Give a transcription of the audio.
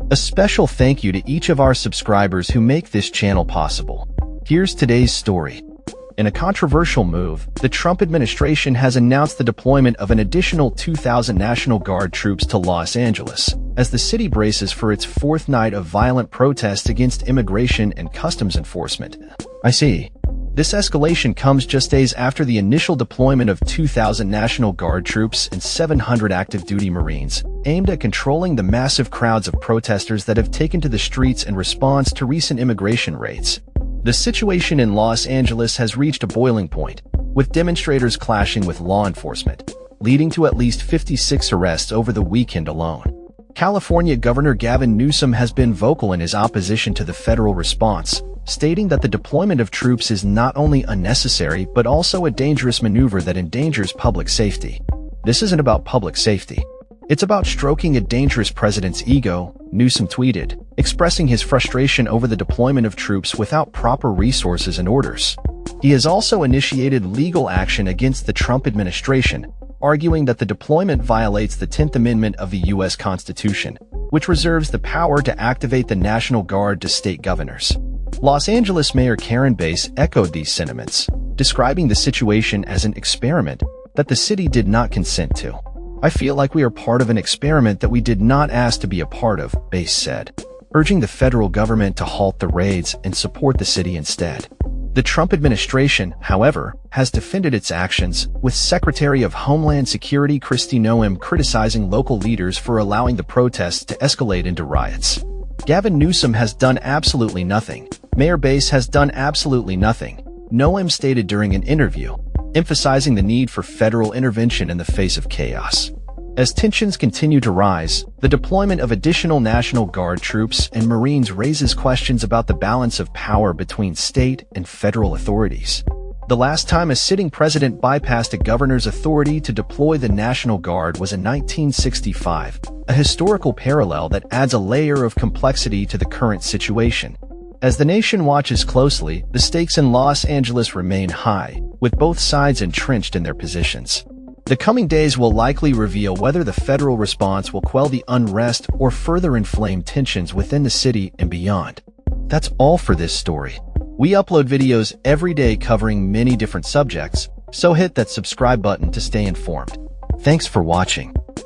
A special thank you to each of our subscribers who make this channel possible. Here's today's story. In a controversial move, the Trump administration has announced the deployment of an additional 2,000 National Guard troops to Los Angeles, as the city braces for its fourth night of violent protests against immigration and customs enforcement. I see. This escalation comes just days after the initial deployment of 2,000 National Guard troops and 700 active-duty Marines, aimed at controlling the massive crowds of protesters that have taken to the streets in response to recent immigration raids. The situation in Los Angeles has reached a boiling point, with demonstrators clashing with law enforcement, leading to at least 56 arrests over the weekend alone. California Governor Gavin Newsom has been vocal in his opposition to the federal response, stating that the deployment of troops is not only unnecessary but also a dangerous maneuver that endangers public safety. This isn't about public safety. It's about stroking a dangerous president's ego, Newsom tweeted, expressing his frustration over the deployment of troops without proper resources and orders. He has also initiated legal action against the Trump administration, arguing that the deployment violates the 10th Amendment of the U.S. Constitution, which reserves the power to activate the National Guard to state governors. Los Angeles Mayor Karen Bass echoed these sentiments, describing the situation as an experiment that the city did not consent to. "I feel like we are part of an experiment that we did not ask to be a part of," Bass said, urging the federal government to halt the raids and support the city instead. The Trump administration, however, has defended its actions, with Secretary of Homeland Security Kristi Noem criticizing local leaders for allowing the protests to escalate into riots. "Gavin Newsom has done absolutely nothing. Mayor Bass has done absolutely nothing," Noem stated during an interview, emphasizing the need for federal intervention in the face of chaos. As tensions continue to rise, the deployment of additional National Guard troops and Marines raises questions about the balance of power between state and federal authorities. The last time a sitting president bypassed a governor's authority to deploy the National Guard was in 1965, a historical parallel that adds a layer of complexity to the current situation. As the nation watches closely, the stakes in Los Angeles remain high, with both sides entrenched in their positions. The coming days will likely reveal whether the federal response will quell the unrest or further inflame tensions within the city and beyond. That's all for this story. We upload videos every day covering many different subjects, so hit that subscribe button to stay informed. Thanks for watching.